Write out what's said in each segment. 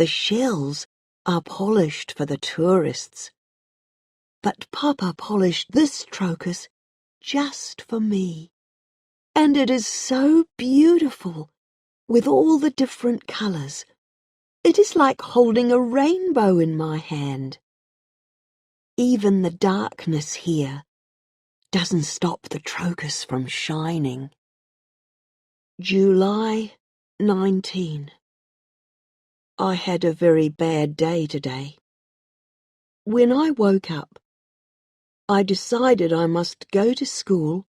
The shells are polished for the tourists. But Papa polished this trochus just for me. And it is so beautiful, with all the different colours. It is like holding a rainbow in my hand. Even the darkness here doesn't stop the trochus from shining. July 19. I had a very bad day today. When I woke up, I decided I must go to school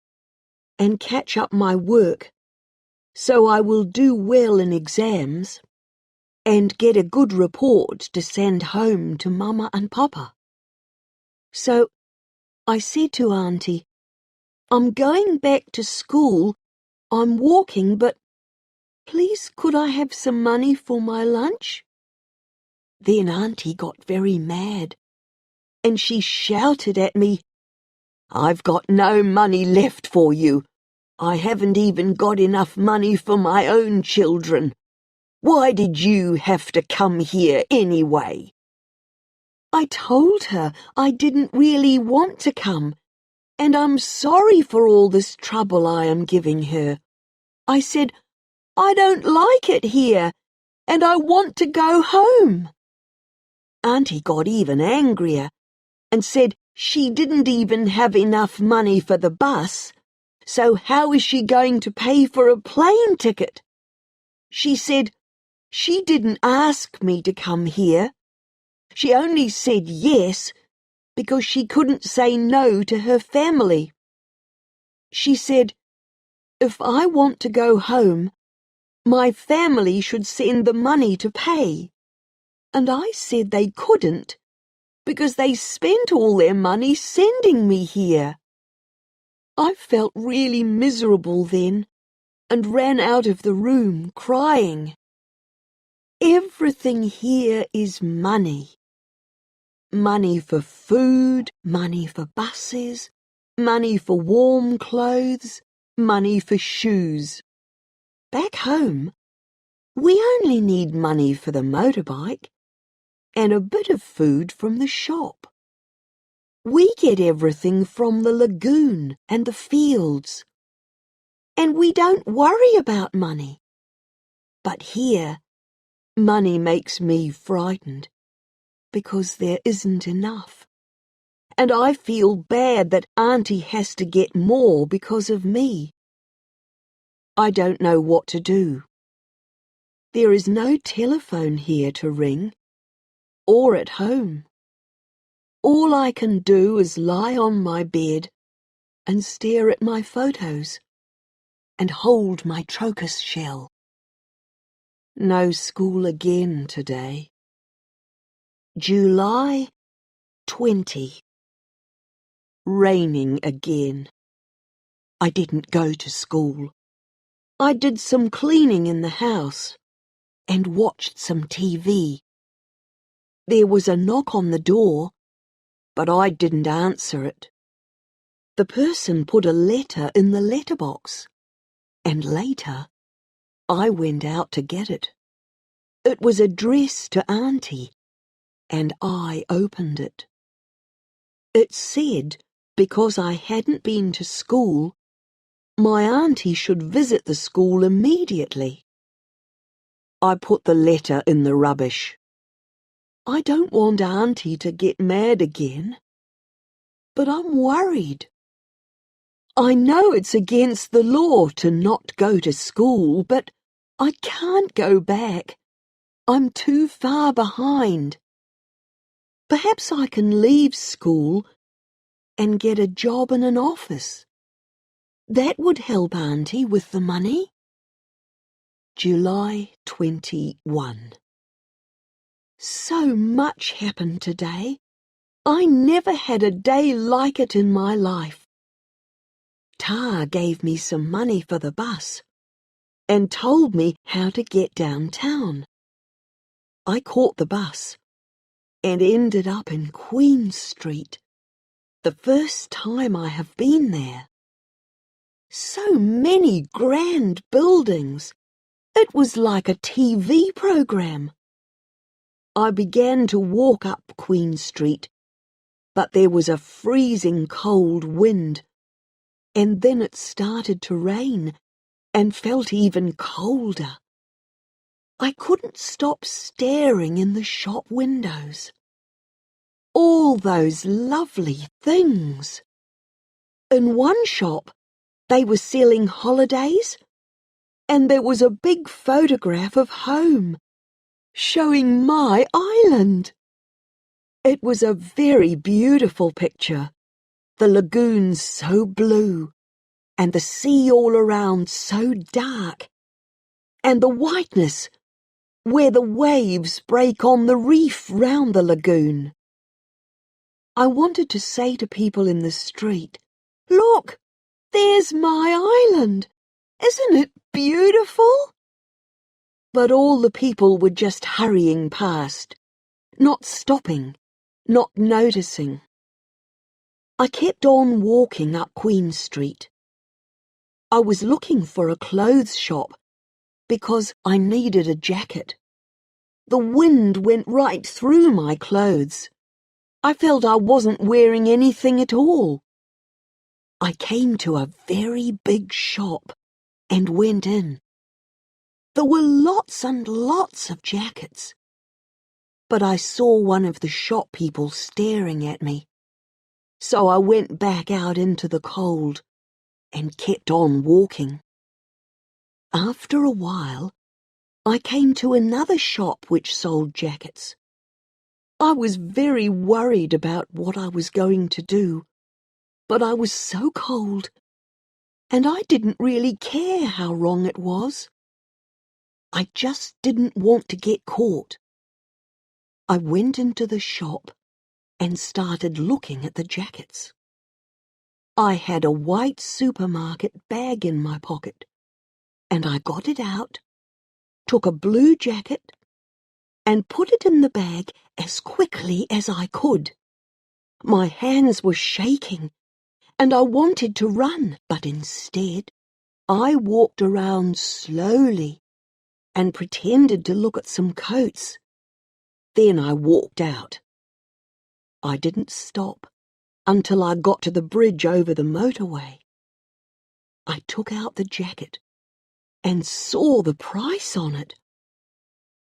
and catch up my work so I will do well in exams and get a good report to send home to Mama and Papa. So I said to Auntie, I'm going back to school. I'm walking, but please could I have some money for my lunch? Then Auntie got very mad, and she shouted at me, I've got no money left for you. I haven't even got enough money for my own children. Why did you have to come here anyway? I told her I didn't really want to come, and I'm sorry for all this trouble I am giving her. I said, I don't like it here, and I want to go home. Auntie got even angrier and said she didn't even have enough money for the bus, so how is she going to pay for a plane ticket? She said she didn't ask me to come here. She only said yes because she couldn't say no to her family. She said, if I want to go home, my family should send the money to pay. And I said they couldn't, because they spent all their money sending me here. I felt really miserable then, and ran out of the room crying. Everything here is money. Money for food, money for buses, money for warm clothes, money for shoes. Back home, we only need money for the motorbike and a bit of food from the shop. We get everything from the lagoon and the fields. And we don't worry about money. But here, money makes me frightened because there isn't enough. And I feel bad that Auntie has to get more because of me. I don't know what to do. There is no telephone here to ring, or at home. All I can do is lie on my bed and stare at my photos and hold my trochus shell. No school again today. July 20. Raining again. I didn't go to school. I did some cleaning in the house and watched some TV. There was a knock on the door, but I didn't answer it. The person put a letter in the letterbox, and later I went out to get it. It was addressed to Auntie, and I opened it. It said because I hadn't been to school, my auntie should visit the school immediately. I put the letter in the rubbish. I don't want Auntie to get mad again, but I'm worried. I know it's against the law to not go to school, but I can't go back. I'm too far behind. Perhaps I can leave school and get a job in an office. That would help Auntie with the money. July 21. So much happened today. I never had a day like it in my life. Ta gave me some money for the bus and told me how to get downtown. I caught the bus and ended up in Queen Street, the first time I have been there. So many grand buildings. It was like a TV program. I began to walk up Queen Street, but there was a freezing cold wind, and then it started to rain and felt even colder. I couldn't stop staring in the shop windows. All those lovely things. In one shop, they were selling holidays, and there was a big photograph of home, showing my island. It was a very beautiful picture, the lagoon so blue, and the sea all around so dark, and the whiteness where the waves break on the reef round the lagoon. I wanted to say to people in the street, "Look, there's my island. Isn't it beautiful?" But all the people were just hurrying past, not stopping, not noticing. I kept on walking up Queen Street. I was looking for a clothes shop because I needed a jacket. The wind went right through my clothes. I felt I wasn't wearing anything at all. I came to a very big shop and went in. There were lots and lots of jackets. But I saw one of the shop people staring at me. So I went back out into the cold and kept on walking. After a while, I came to another shop which sold jackets. I was very worried about what I was going to do, but I was so cold, and I didn't really care how wrong it was. I just didn't want to get caught. I went into the shop and started looking at the jackets. I had a white supermarket bag in my pocket, and I got it out, took a blue jacket, and put it in the bag as quickly as I could. My hands were shaking, and I wanted to run, but instead I walked around slowly and pretended to look at some coats. Then I walked out. I didn't stop until I got to the bridge over the motorway. I took out the jacket and saw the price on it.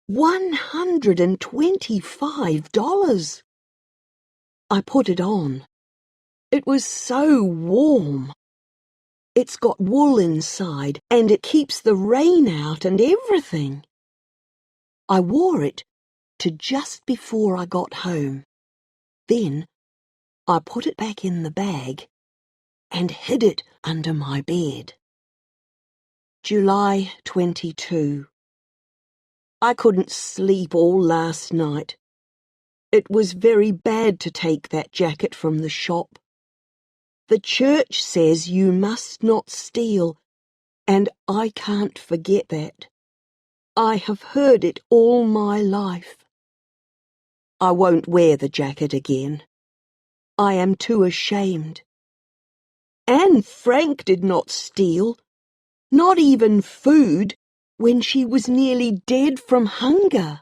$125. I put it on. It was so warm. It's got wool inside and it keeps the rain out and everything. I wore it to just before I got home. Then I put it back in the bag and hid it under my bed. July 22. I couldn't sleep all last night. It was very bad to take that jacket from the shop. The church says you must not steal, and I can't forget that. I have heard it all my life. I won't wear the jacket again. I am too ashamed. Anne Frank did not steal, not even food, when she was nearly dead from hunger.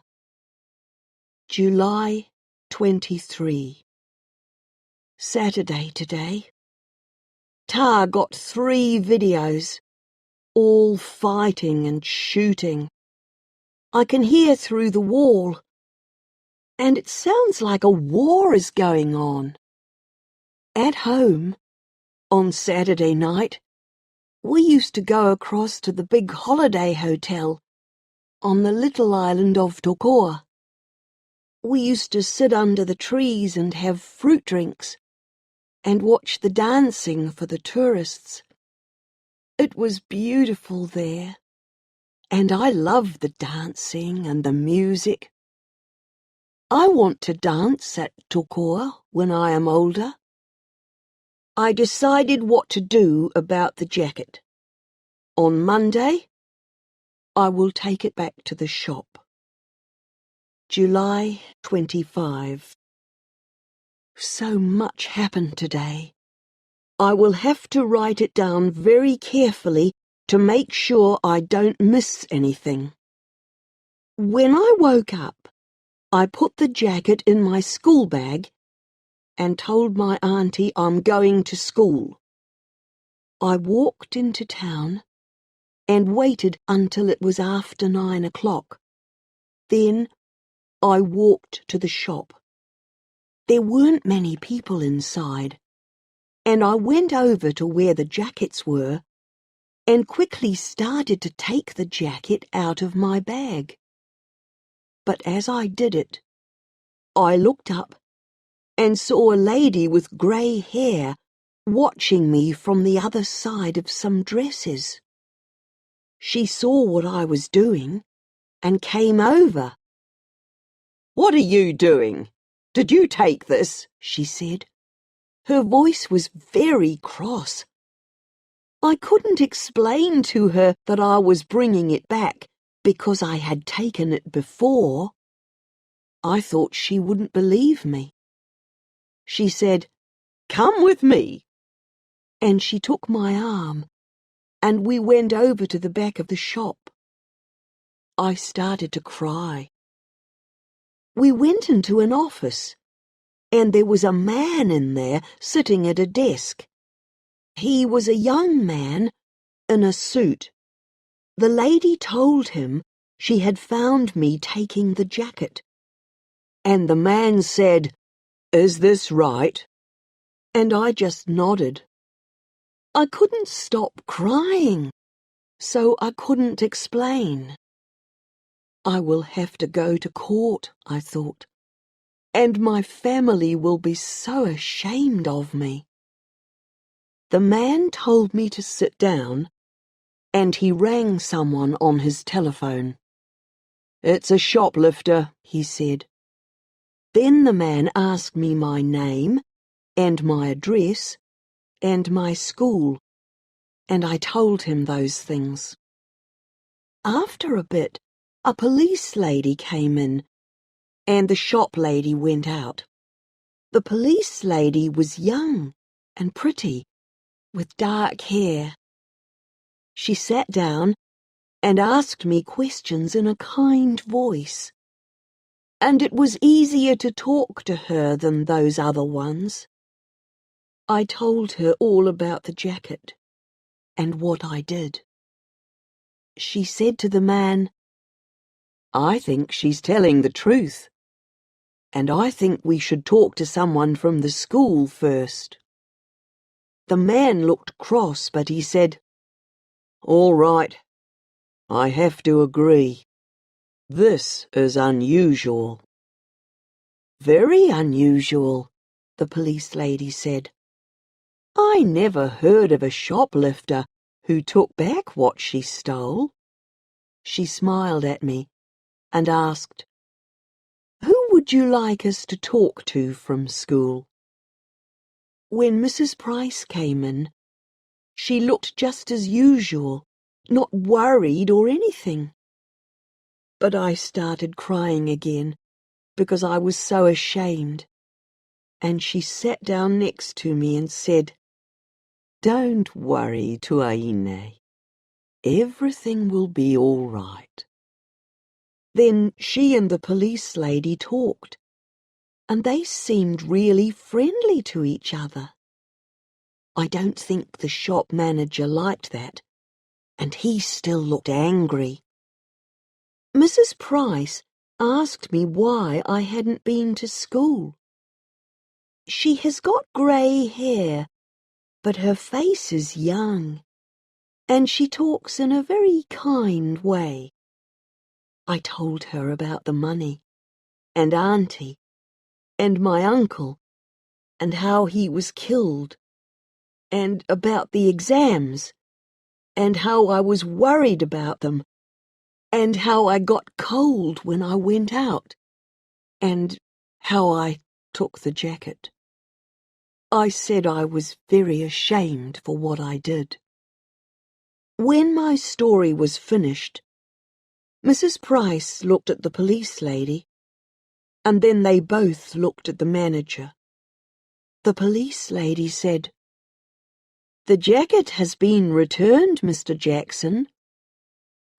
July 23. Saturday today. Ta got 3 videos, all fighting and shooting. I can hear through the wall, and it sounds like a war is going on. At home, on Saturday night, we used to go across to the big holiday hotel on the little island of Tokoa. We used to sit under the trees and have fruit drinks and watch the dancing for the tourists. It was beautiful there, and I love the dancing and the music. I want to dance at Tokoa when I am older. I decided what to do about the jacket. On Monday, I will take it back to the shop. July 25. So much happened today. I will have to write it down very carefully to make sure I don't miss anything. When I woke up, I put the jacket in my school bag and told my auntie I'm going to school. I walked into town and waited until it was after 9 o'clock. Then I walked to the shop. There weren't many people inside, and I went over to where the jackets were and quickly started to take the jacket out of my bag. But as I did it, I looked up and saw a lady with grey hair watching me from the other side of some dresses. She saw what I was doing and came over. "What are you doing? Did you take this?" she said. Her voice was very cross. I couldn't explain to her that I was bringing it back because I had taken it before. I thought she wouldn't believe me. She said, "Come with me." And she took my arm, and we went over to the back of the shop. I started to cry. We went into an office, and there was a man in there sitting at a desk. He was a young man in a suit. The lady told him she had found me taking the jacket. And the man said, "Is this right?" And I just nodded. I couldn't stop crying, so I couldn't explain. I will have to go to court, I thought, and my family will be so ashamed of me. The man told me to sit down, and he rang someone on his telephone. "It's a shoplifter," he said. Then the man asked me my name and my address and my school, and I told him those things. After a bit, a police lady came in, and the shop lady went out. The police lady was young and pretty, with dark hair. She sat down and asked me questions in a kind voice, and it was easier to talk to her than those other ones. I told her all about the jacket and what I did. She said to the man, "I think she's telling the truth, and I think we should talk to someone from the school first." The man looked cross, but he said, "All right, I have to agree. This is unusual." "Very unusual," the police lady said. "I never heard of a shoplifter who took back what she stole." She smiled at me and asked, "Who would you like us to talk to from school?" When Mrs. Price came in, she looked just as usual, not worried or anything. But I started crying again because I was so ashamed, and she sat down next to me and said, "Don't worry, Tuaine. Everything will be all right." Then she and the police lady talked, and they seemed really friendly to each other. I don't think the shop manager liked that, and he still looked angry. Mrs. Price asked me why I hadn't been to school. She has got grey hair, but her face is young, and she talks in a very kind way. I told her about the money, and Auntie, and my uncle, and how he was killed, and about the exams, and how I was worried about them, and how I got cold when I went out, and how I took the jacket. I said I was very ashamed for what I did. When my story was finished, Mrs. Price looked at the police lady, and then they both looked at the manager. The police lady said, "The jacket has been returned, Mr. Jackson,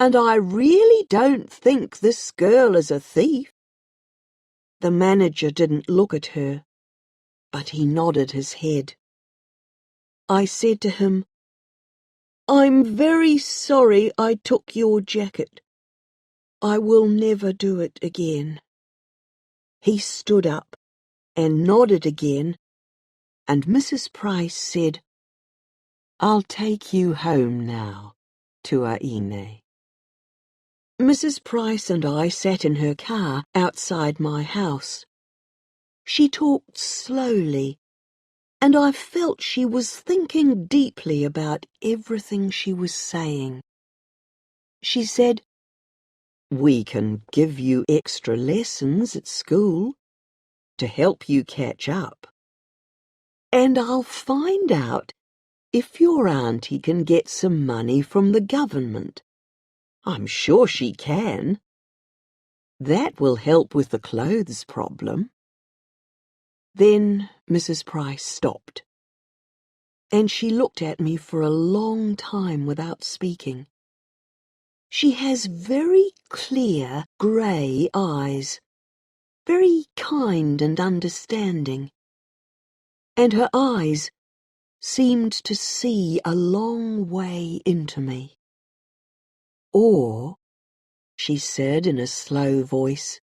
and I really don't think this girl is a thief." The manager didn't look at her, but he nodded his head. I said to him, "I'm very sorry I took your jacket. I will never do it again." He stood up and nodded again, and Mrs. Price said, "I'll take you home now, Tuaine." Mrs. Price and I sat in her car outside my house. She talked slowly, and I felt she was thinking deeply about everything she was saying. She said, "We can give you extra lessons at school to help you catch up. And I'll find out if your auntie can get some money from the government. I'm sure she can. That will help with the clothes problem." Then Mrs. Price stopped, and she looked at me for a long time without speaking. She has very clear grey eyes, very kind and understanding, and her eyes seemed to see a long way into me. "Or," she said in a slow voice,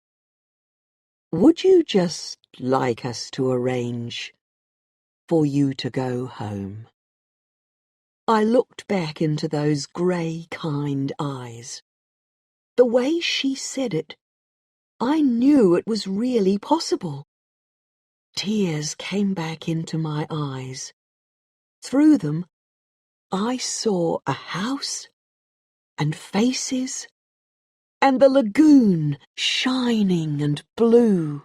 "would you just like us to arrange for you to go home?" I looked back into those grey, kind eyes. The way she said it, I knew it was really possible. Tears came back into my eyes. Through them, I saw a house and faces and the lagoon shining and blue.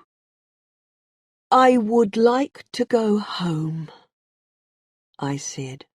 "I would like to go home," I said.